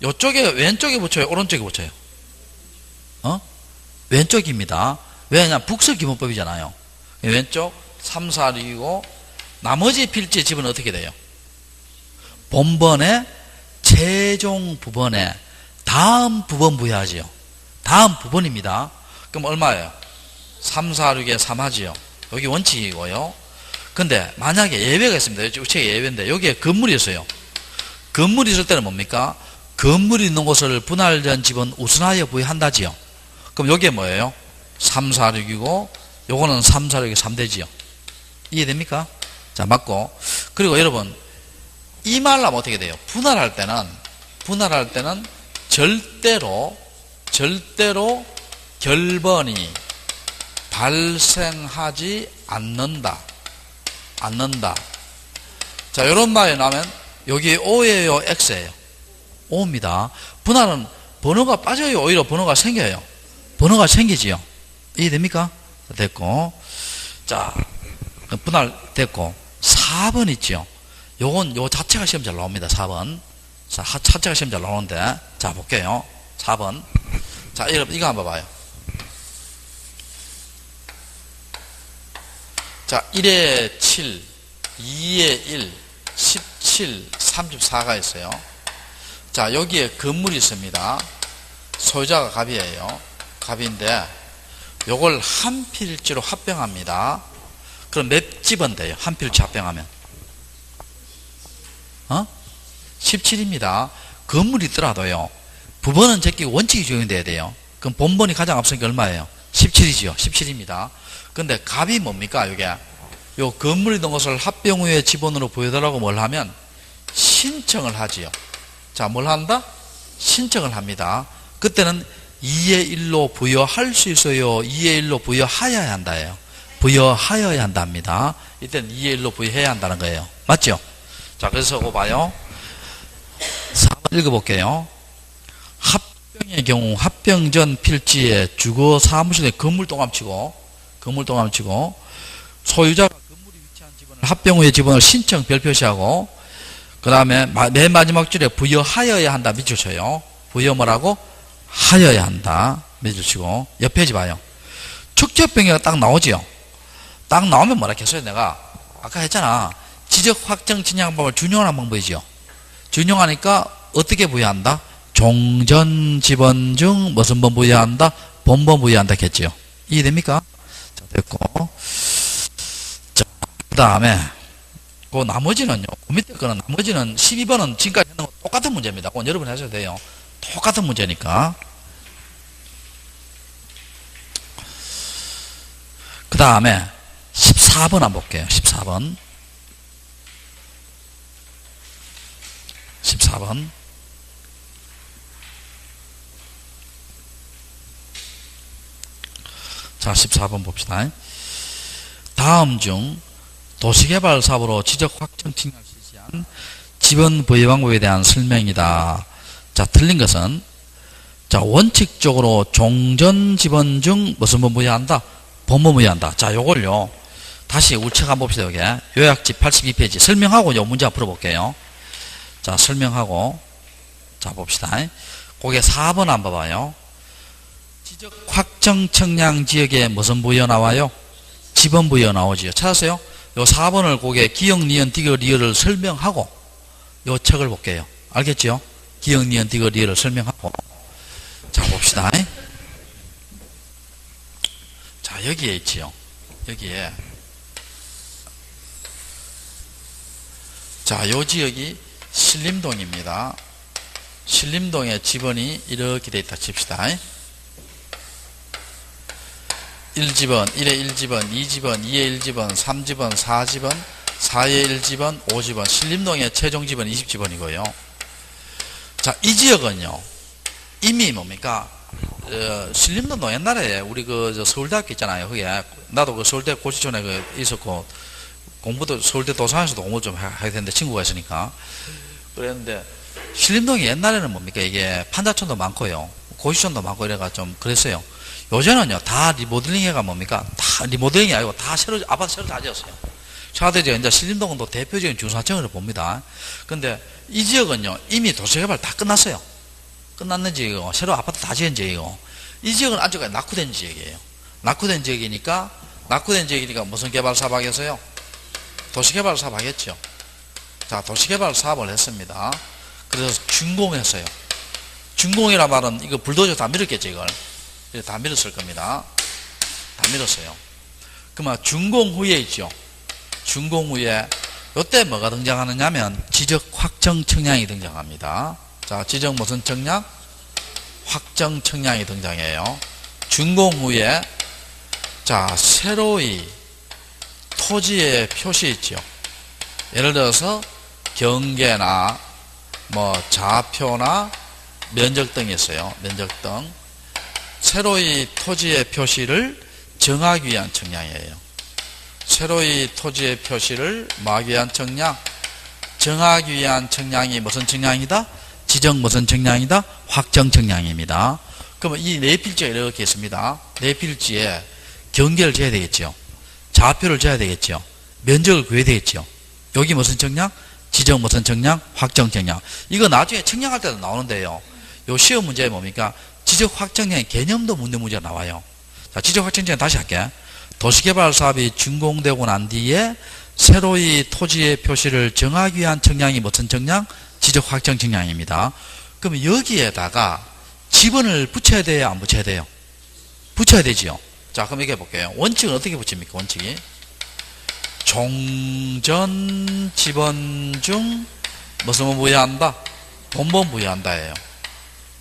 요쪽에, 왼쪽에 붙여요? 오른쪽에 붙여요? 왼쪽입니다. 왜냐? 북서기본법이잖아요. 왼쪽 3, 4, 6이고, 나머지 필지의 집은 어떻게 돼요? 본번에 최종 부번에 다음 부번 부여하지요. 다음 부번입니다. 그럼 얼마예요? 3, 4, 6에 3 하지요. 여기 원칙이고요. 근데 만약에 예외가 있습니다. 여기 책에 예외인데 여기에 건물이 있어요. 건물이 있을 때는 뭡니까? 건물이 있는 곳을 분할된 집은 우선하여 부여한다지요. 그럼 여기에 뭐예요? 3, 4, 6이고 요거는 3, 4, 6이 3대지요. 이해됩니까? 자, 맞고. 그리고 여러분, 이 말로 하면 어떻게 돼요? 분할할 때는 절대로 결번이 발생하지 않는다. 자, 요런 말이 나면 여기 O예요, X예요? O입니다. 분할은 번호가 빠져요, 오히려 번호가 생겨요? 번호가 생기지요. 이해됩니까? 됐고. 자, 분할 됐고. 4번 있죠. 요건 요 자체가 시험 잘 나옵니다. 4번. 자, 자체가 시험 잘 나오는데. 자, 볼게요. 4번. 자, 이거 한번 봐요. 자, 1에 7, 2에 1, 17, 34가 있어요. 자, 여기에 건물이 있습니다. 소유자가 갑이에요. 갑인데 요걸 한 필지로 합병합니다. 그럼 몇 집은 돼요? 한 필지 합병하면 17입니다. 건물이 있더라도요, 부번은 제끼고 원칙이 적용돼야 돼요. 그럼 본번이 가장 앞선 게 얼마예요? 17이지요. 17입니다. 근데 갑이 뭡니까? 요게 요 건물이 있는 것을 합병 후에 지번으로 보여달라고 뭘 하면 신청을 하지요. 자, 뭘 한다? 신청을 합니다. 그때는 2의 1로 부여할 수 있어요? 2의 1로 부여하여야 한다예요. 부여하여야 한답니다. 이때는 2의 1로 부여해야 한다는 거예요. 맞죠? 자, 그래서 그거 봐요. 4번 읽어볼게요. 합병의 경우 합병 전 필지에 주거 사무실에 건물 동함치고 소유자가 건물이 위치한 지번을 합병 후에 지번을 신청 별표시하고, 그 다음에 맨 마지막 줄에 부여하여야 한다 밑줄 쳐요. 부여 뭐라고? 하여야 한다 밑줄 치고. 옆 페이지 봐요. 축적병이가 딱 나오지요. 딱 나오면 뭐라 했어요? 내가 아까 했잖아. 지적 확정 진행 방법을 준용하는 방법이지요. 준용하니까 어떻게 부여한다? 종전 지번 중 무슨 번 부여한다? 본번 부여한다 했지요. 이해됩니까? 자, 됐고. 자, 그 다음에 그 나머지는요, 그 밑에 거는 나머지는 12번은 지금까지 했는 거 똑같은 문제입니다. 그건 여러분 하셔도 돼요. 똑같은 문제니까. 그 다음에 14번 한번 볼게요. 14번. 자, 14번 봅시다. 다음 중 도시개발 사업으로 지적 확정 측량을 실시한 지번 부여 방법에 대한 설명이다. 자, 틀린 것은 자, 원칙적으로 종전 지번 중 무슨 뭐 무효한다? 본번 무효한다. 자, 요걸요. 다시 우측 한번 봅시다. 여기 요약집 82페이지 설명하고 요 문제 한번 풀어볼게요. 자, 설명하고 자 봅시다. 거기에 4번 한번 봐봐요. 지적 확정 청량 지역에 무슨 부여 나와요? 지번 부여 나오지요. 찾았어요? 요 4번을 거기에 기역, 니은, 디귿, 리을을 설명하고 요 책을 볼게요. 알겠죠? 기역, 니은, 디귿, 리을을 설명하고 자 봅시다. 자, 여기에 있지요. 여기에 자, 요 지역이 신림동입니다. 신림동의 지번이 이렇게 되어 있다 칩시다. 1지번, 1의 1지번, 2지번, 2의 1지번, 3지번, 4지번, 4의 1지번, 5지번. 신림동의 최종 지번 20지번이고요. 자, 이 지역은요, 이미 뭡니까? 신림동도 옛날에 우리 서울대학교 있잖아요. 그게 나도 그 서울대 고시촌에 있었고, 공부도 서울대 도서관에서도 공부 좀 하게 됐는데 친구가 있으니까. 그랬는데, 신림동이 옛날에는 뭡니까? 이게 판자촌도 많고요. 고시촌도 많고 이래가 좀 그랬어요. 요새는요, 다 리모델링해가 뭡니까? 다 리모델링이 아니고 다 새로, 아파트 새로 다 지었어요. 차대지가 이제 신림동은 또 대표적인 중산층으로 봅니다. 근데 이 지역은요, 이미 도시개발 다 끝났어요. 끝났는 지역이고, 새로 아파트 다 지은 지역이고, 이 지역은 아직까지 낙후된 지역이에요. 낙후된 지역이니까 무슨 개발 사업 하겠어요? 도시개발 사업 하겠죠. 자, 도시개발 사업을 했습니다. 그래서 준공했어요. 준공이라 말은 이거 불도저 다 밀었겠죠, 이걸. 다 밀었을 겁니다. 다 밀었어요. 그러면 준공 후에 있죠. 준공 후에 요때 뭐가 등장하느냐면 지적 확정 청량이 등장합니다. 자, 지적 무슨 청량? 확정 청량이 등장해요. 준공 후에 자, 새로이 토지의 표시 있죠. 예를 들어서 경계나 뭐 좌표나 면적 등이 있어요. 면적 등. 새로이 토지의 표시를 정하기 위한 청량이에요. 새로이 토지의 표시를 뭐하기 위한 청량? 정하기 위한 청량이 무슨 청량이다? 지적 무슨 청량이다? 확정 청량입니다. 그러면 이 네 필지가 이렇게 있습니다. 네 필지에 경계를 재야 되겠죠. 좌표를 재야 되겠죠. 면적을 구해야 되겠죠. 여기 무슨 청량? 지적 무슨 청량? 확정 청량. 이거 나중에 청량할 때도 나오는데요. 요 시험 문제에 뭡니까? 지적 확정량의 개념도 문제가 나와요. 자, 지적 확정량 다시 할게. 도시개발 사업이 준공되고 난 뒤에 새로이 토지의 표시를 정하기 위한 청량이 무슨 청량? 지적 확정 청량입니다. 그럼 여기에다가 지번을 붙여야 돼요? 안 붙여야 돼요? 붙여야 되지요. 자, 그럼 이렇게 볼게요. 원칙은 어떻게 붙입니까? 원칙이 종전 지번 중 무슨 부여한다? 본번 부여한다예요.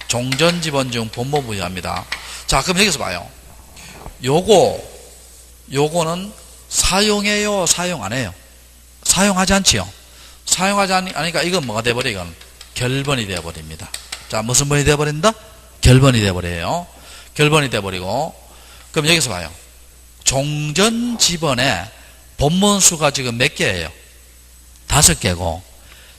종전 지번 중 본번 부여합니다. 자, 그럼 여기서 봐요. 요거는 사용해요? 사용 안 해요? 사용하지 않지요? 사용하지 않으니까 이건 뭐가 돼버려? 이건 결번이 돼버립니다. 자, 무슨 번이 돼버린다? 결번이 돼버려요. 결번이 돼버리고, 그럼 여기서 봐요. 종전 지번에 본번수가 지금 몇 개예요? 5개고,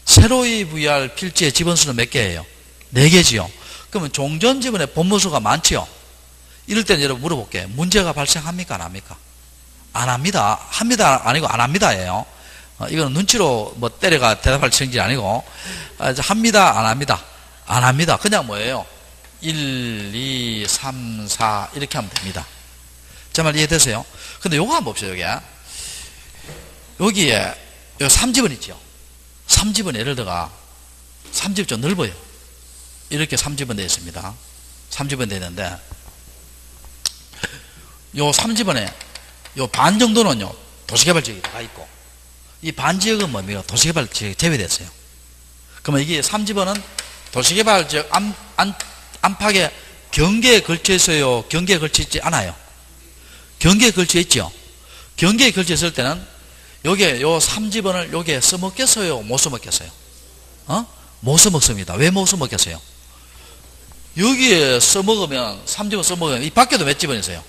새로이 부여할 필지의 지번수는 몇 개예요? 4개지요. 그러면 종전 지번에 본번수가 많지요? 이럴 때는 여러분 물어볼게요. 문제가 발생합니까? 안 합니까? 안 합니다. 합니다. 아니고 안 합니다예요. 이거는 눈치로 뭐 때려가 대답할 성질이 아니고, 합니다. 안 합니다. 안 합니다. 그냥 뭐예요? 1, 2, 3, 4 이렇게 하면 됩니다. 제 말 이해되세요? 근데 요거 한번 봅시다. 여기에 3집은 있죠. 3집은 예를 들어가 3집 좀 넓어요. 이렇게 3집은 되어 있습니다. 3집은 되어 있는데 요 3집은에 요 반 정도는요 도시개발 지역이 다 있고, 이 반 지역은 뭡니까? 도시개발 지역이 제외됐어요. 그러면 이게 3집은 도시개발 지역 안팎에 경계에 걸쳐 있어요? 경계에 걸쳐 있지 않아요? 경계에 걸쳐 있죠? 경계에 걸쳐 있을 때는 요게 요 3집원을 요게 써먹겠어요? 못 써먹겠어요? 못 써먹습니다. 왜 못 써먹겠어요? 여기에 써먹으면 3집원 써먹으면 이 밖에도 몇 집원 있어요?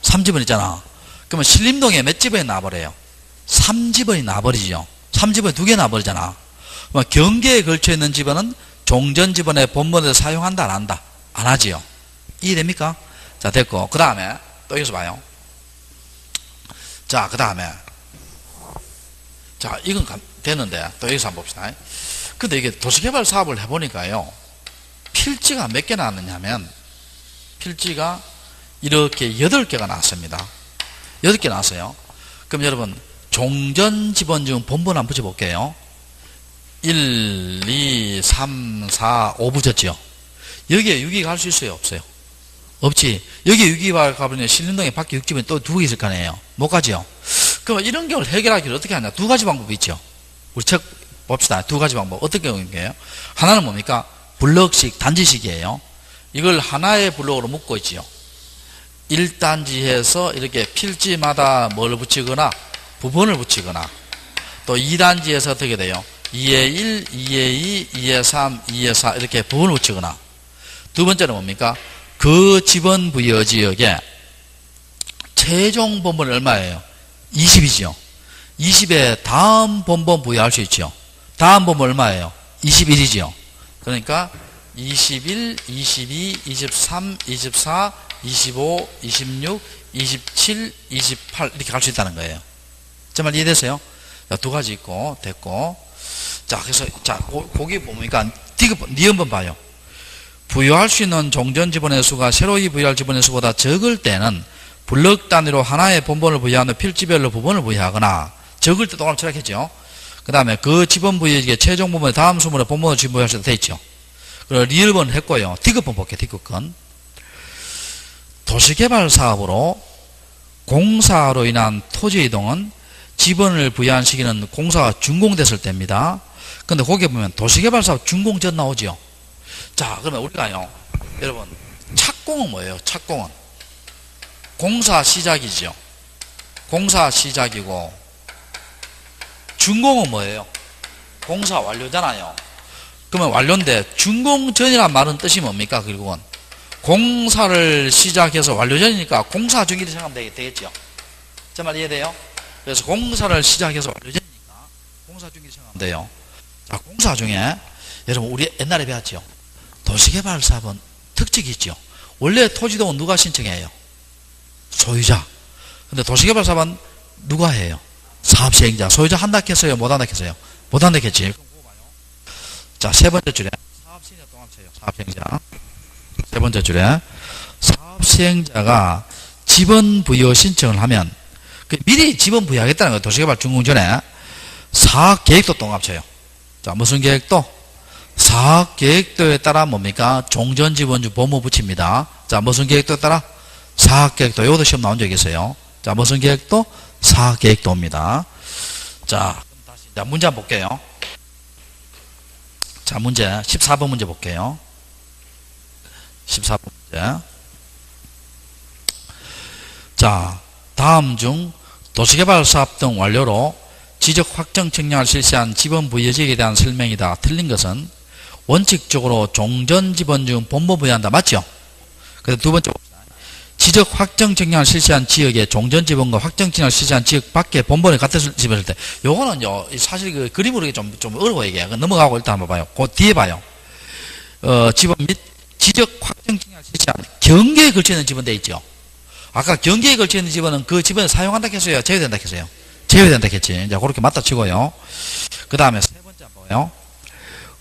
3집원 있잖아. 그러면 신림동에 몇 집원이 나버려요? 3집원이 나버리죠. 3집원이 2개 나버리잖아. 경계에 걸쳐 있는 집원은 종전 집원의 본번을 사용한다 안 한다? 안 하지요. 이해됩니까? 자, 됐고. 그 다음에, 또 여기서 봐요. 자, 그 다음에. 자, 이건 됐는데, 또 여기서 한번 봅시다. 근데 이게 도시개발 사업을 해보니까요, 필지가 몇 개 나왔느냐면, 필지가 이렇게 8개가 나왔습니다. 8개 나왔어요. 그럼 여러분, 종전지번중 본번 한번 붙여볼게요. 1, 2, 3, 4, 5 붙였죠. 여기에 6기가 할 수 있어요? 없어요? 없지. 여기에 6기가 가버리면 신림동에 밖에 6집은 또 2개 있을 거 아니에요? 못 가죠. 그럼 이런 경우를 해결하기를 어떻게 하냐? 2가지 방법이 있죠. 우리 책 봅시다. 2가지 방법. 어떻게 하는 거예요? 하나는 뭡니까? 블럭식, 단지식이에요. 이걸 하나의 블록으로 묶고 있지요. 1단지에서 이렇게 필지마다 뭘 붙이거나 부분을 붙이거나, 또 2단지에서 어떻게 돼요? 2에 1, 2에 2, 2에 3, 2에 4 이렇게 부분을 붙이거나, 두 번째는 뭡니까? 그 지번 부여 지역에 최종 본번이 얼마예요? 20이죠. 20에 다음 본번 부여할 수 있죠. 다음 본번 얼마예요? 21이죠. 그러니까 21, 22, 23, 24, 25, 26, 27, 28 이렇게 갈 수 있다는 거예요. 제 말 이해되세요? 자, 2가지 있고 됐고. 자, 그래서 자, 거기 뭡니까? 니은번 봐요. 부여할 수 있는 종전 지번의 수가 새로이 부여할 지번의 수보다 적을 때는 블럭 단위로 하나의 본번을 부여하는 필지별로 부분을 부여하거나, 적을 때 동그라미 칠하겠죠. 그 다음에 그 지번 부여의 최종 부분의 다음 수문에 본번을 지분부여할 수 있다 돼 있죠. 그리고 리을번 했고요. 디귿번 볼게요. 디귿건. 도시개발 사업으로 공사로 인한 토지 이동은 지번을 부여한 시기는 공사가 준공됐을 때입니다. 근데 거기에 보면 도시개발 사업 준공 전 나오죠. 자, 그러면 우리가요, 여러분, 착공은 뭐예요? 착공은 공사 시작이죠. 공사 시작이고, 준공은 뭐예요? 공사 완료잖아요. 그러면 완료인데 준공 전이란 말은 뜻이 뭡니까? 결국은 공사를 시작해서 완료 전이니까 공사 중기를 생각하면 되겠죠. 제 말 이해돼요? 그래서 공사를 시작해서 완료 전이니까 공사 중기를 생각하면 돼요. 자, 공사 중에 여러분 우리 옛날에 배웠죠. 도시개발 사업은 특징이 있죠. 원래 토지동은 누가 신청해요? 소유자. 근데 도시개발 사업은 누가 해요? 사업시행자. 소유자 한다 했어요? 못 한다 했어요? 못 한다 했지. 자, 세 번째 줄에 사업시행자 동합 쳐요. 사업시행자. 세 번째 줄에 사업시행자가 지번 부여 신청을 하면 미리 지번 부여하겠다는 거예요. 도시개발 준공 전에 사업계획도 동합 쳐요. 자, 무슨 계획도? 사업계획도에 따라 뭡니까? 종전지번주 보무 붙입니다. 자, 무슨 계획도에 따라? 사업계획도. 이것도 시험 나온 적이 있어요. 자, 무슨 계획도? 사업계획도입니다. 자, 다시 문제 한번 볼게요. 자, 문제 14번 문제 볼게요. 14번 문제. 자, 다음 중 도시개발 사업 등 완료로 지적 확정 측량을 실시한 지번 부여지역에 대한 설명이다. 틀린 것은 원칙적으로 종전 지번 중 본번 부여한다. 맞죠? 그래서 두 번째 봅시다. 지적 확정 측량을 실시한 지역에 종전 지번과 확정 측량을 실시한 지역 밖에 본번이 같은 집을 때, 요거는요 사실 그 그림으로 좀 어려워 이게. 넘어가고 일단 한번 봐요. 그 뒤에 봐요. 지번 및 지적 확정 측량을 실시한 경계에 걸쳐 있는 지번 돼 있죠. 아까 경계에 걸쳐 있는 지번은 그 지번을 사용한다 했어요? 제외된다 했어요? 제외된다 했지. 자, 그렇게 맞다 치고요. 그 다음에 세 번째 한번 봐요.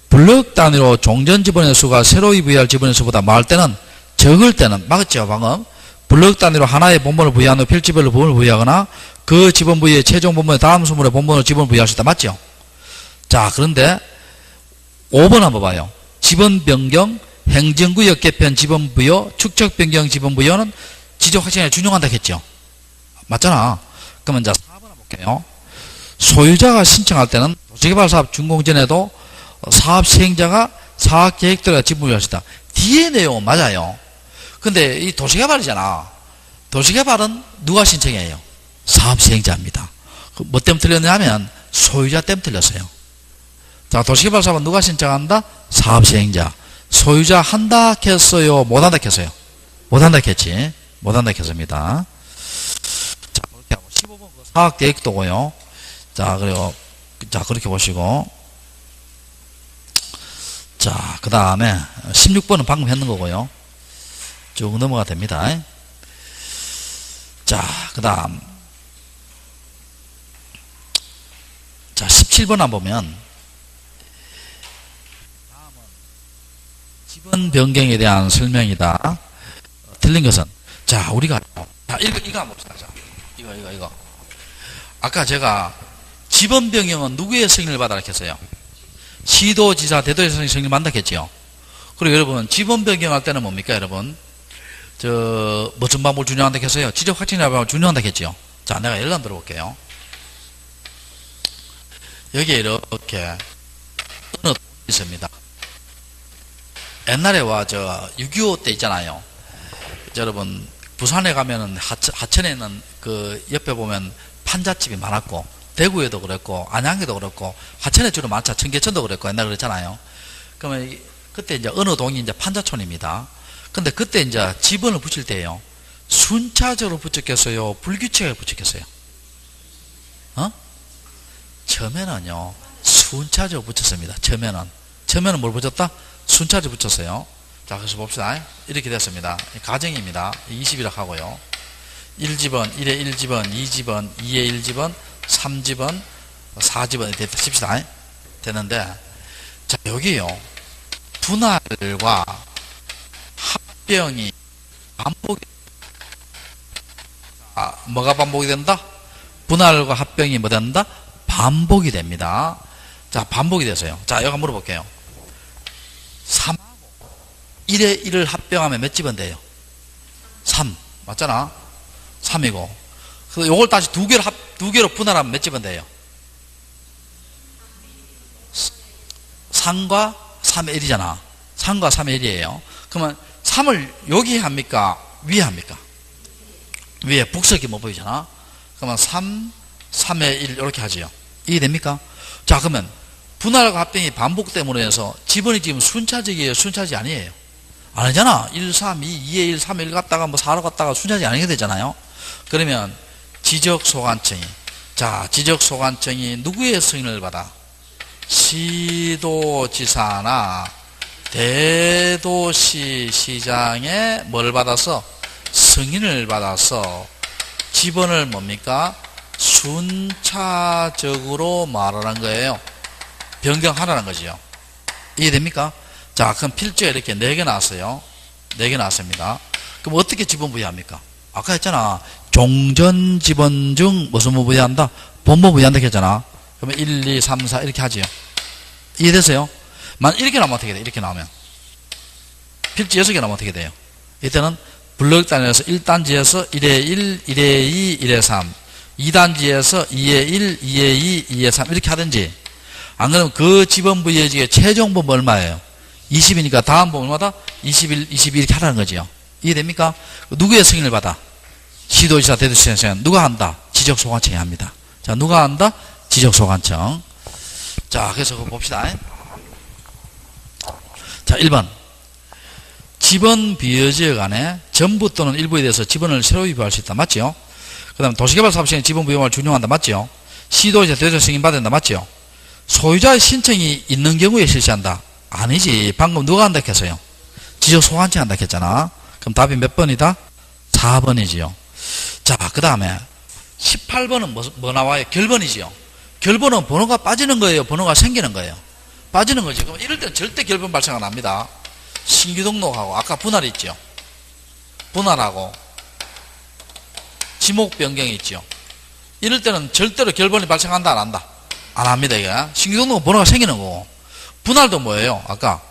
블럭 단위로 종전 지번의 수가 새로이 부여할 지번의 수보다 많을 때는, 적을 때는, 맞았죠 방금? 블럭 단위로 하나의 본번을 부여한 후 필지별로 부분을 부여하거나 그 지번 부여의 최종 본번의 다음 수문의 본번을 지번을 부여할 수 있다. 맞죠? 자, 그런데 5번 한번 봐요. 지번 변경, 행정구역 개편 지번 부여, 축척 변경 지번 부여는 지적 확정에 준용한다 했죠. 맞잖아. 그러면 자 4번 한번 볼게요. 소유자가 신청할 때는 도시개발 사업 준공 전에도 사업 시행자가 사업 계획대로 지분 부여할 수 있다. 뒤에 내용은 맞아요. 근데 이 도시개발이잖아. 도시개발은 누가 신청해요? 사업시행자입니다. 뭐 때문에 틀렸냐면 소유자 때문에 틀렸어요. 자, 도시개발 사업은 누가 신청한다? 사업시행자. 소유자 한다 했어요? 못한다 했어요? 못한다 했지. 못한다 했습니다. 자, 그렇게 하고 15번 사업계획도고요. 자, 그리고 자, 그렇게 보시고, 자, 그 다음에 16번은 방금 했는 거고요. 쭉 넘어가 됩니다. 자, 그 다음. 자, 17번 한번 보면, 지번 변경에 대한 설명이다. 틀린 것은, 자, 우리가, 자, 이거 한번 봅시다. 자, 이거. 아까 제가, 지번 변경은 누구의 승인을 받아라 했어요? 시도지사, 대도지사 승인을 받는다 했지요. 그리고 여러분, 지번 변경할 때는 뭡니까, 여러분? 무슨 방법을 준용한다 했어요? 지적 확정이나 방법을 준용한다 했지요. 자, 내가 예를 들어 볼게요. 여기에 이렇게, 어느 돈이 있습니다. 옛날에 6.25 때 있잖아요. 여러분, 부산에 가면은 하천에는 그 옆에 보면 판잣집이 많았고, 대구에도 그랬고, 안양에도 그랬고, 하천에 주로 많죠. 청계천도 그랬고, 옛날에 그랬잖아요. 그러면 그때 이제 어느 동이 이제 판자촌입니다. 근데 그때 이제 지번을 붙일 때요. 순차적으로 붙였겠어요? 불규칙하게 붙였겠어요? 처음에는요, 순차적으로 붙였습니다. 처음에는 뭘 붙였다? 순차적으로 붙였어요. 자, 그래서 봅시다. 이렇게 됐습니다. 가정입니다. 20이라고 하고요. 1집원, 1에 1집원, 2집원, 2에 1집원, 3집원, 4집원, 이렇게 칩시다. 되는데, 자, 여기요. 분할과 합병이 반복이, 뭐가 반복이 된다? 분할과 합병이 뭐 된다? 반복이 됩니다. 자, 반복이 돼서요. 자, 여기 한번 물어볼게요. 3하고 1에 1을 합병하면 몇 집은 돼요? 3. 맞잖아? 3이고. 그래서 요걸 다시 두 개로 분할하면 몇 집은 돼요? 3과 3의 1이잖아. 3과 3의 1이에요. 그러면 3을 여기 합니까? 위에 합니까? 위에 북석이 뭐 보이잖아? 그러면 3, 3의 1 이렇게 하지요. 이해됩니까? 자, 그러면 분할과 합병이 반복 때문에 해서 지번이 지금 순차적이에요? 순차적이 아니에요? 아니잖아. 1, 3, 2, 2에 1, 3에 1 갔다가 뭐 4로 갔다가 순차적이 아니게 되잖아요. 그러면 지적소관청이, 자, 지적소관청이 누구의 승인을 받아? 시도지사나 대도시 시장의 뭘 받아서? 승인을 받아서 지번을 뭡니까? 순차적으로 말하는 거예요. 변경하라는 거지요. 이해됩니까? 자, 그럼 필지에 이렇게 4개 나왔어요. 4개 나왔습니다. 그럼 어떻게 지번 부여합니까? 아까 했잖아. 종전 지번 중 무슨 뭐 부여한다? 본번 부여한다 했잖아. 그러면 1, 2, 3, 4 이렇게 하지요. 이해되세요? 만 이렇게 나오면 어떻게 돼? 이렇게 나오면. 필지 6개 나오면 어떻게 돼요? 이때는 블록 단위에서 1단지에서 1에 1, 1에 2, 1에 3. 2단지에서 2에 1, 2에 2, 2에 3 이렇게 하든지, 안 그러면 그 지번부여지의 최종 범위 얼마예요? 20이니까 다음 범위 얼마다? 21, 22 이렇게 하라는 거지요. 이해됩니까? 누구의 승인을 받아? 시도지사, 대도시장 승인. 누가 한다? 지적소관청이 합니다. 자, 누가 한다? 지적소관청. 자, 그래서 그거 봅시다. 자, 1번. 지번 비여지역 안에 전부 또는 일부에 대해서 지번을 새로 위부할 수 있다. 맞죠? 그 다음 도시개발사업시행에 지번 부여를 준용한다. 맞죠? 시도지사, 대도시장 승인 받아야 된다. 맞죠? 소유자의 신청이 있는 경우에 실시한다. 아니지. 방금 누가 한다 했어요? 지적소관청이 한다 했잖아. 그럼 답이 몇 번이다? 4번이지요. 자, 그 다음에 18번은 뭐 나와요? 결번이지요. 결번은 번호가 빠지는 거예요? 번호가 생기는 거예요? 빠지는 거지. 그럼 이럴 때는 절대 결번 발생 안 합니다. 신규 등록하고 아까 분할이 있죠. 분할하고 지목 변경이 있죠. 이럴 때는 절대로 결번이 발생한다 안 한다? 안 합니다. 이게 신규 등록은 번호가 생기는 거고, 분할도 뭐예요? 아까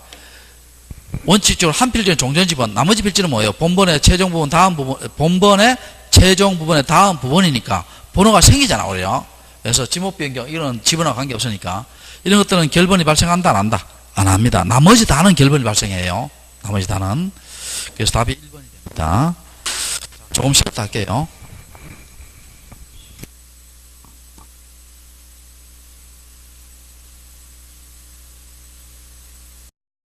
원칙적으로 한 필지는 종전 지번, 나머지 필지는 뭐예요? 본번의 최종 부분 다음 부분, 본번의 최종 부분의 다음 부분이니까 번호가 생기잖아. 오히려. 그래서 지목 변경 이런 지번하고 관계 없으니까 이런 것들은 결번이 발생한다 안 한다? 안 합니다. 나머지 다는 결번이 발생해요. 나머지 다는. 그래서 답이 1번이 됩니다. 조금 쉽다 할게요.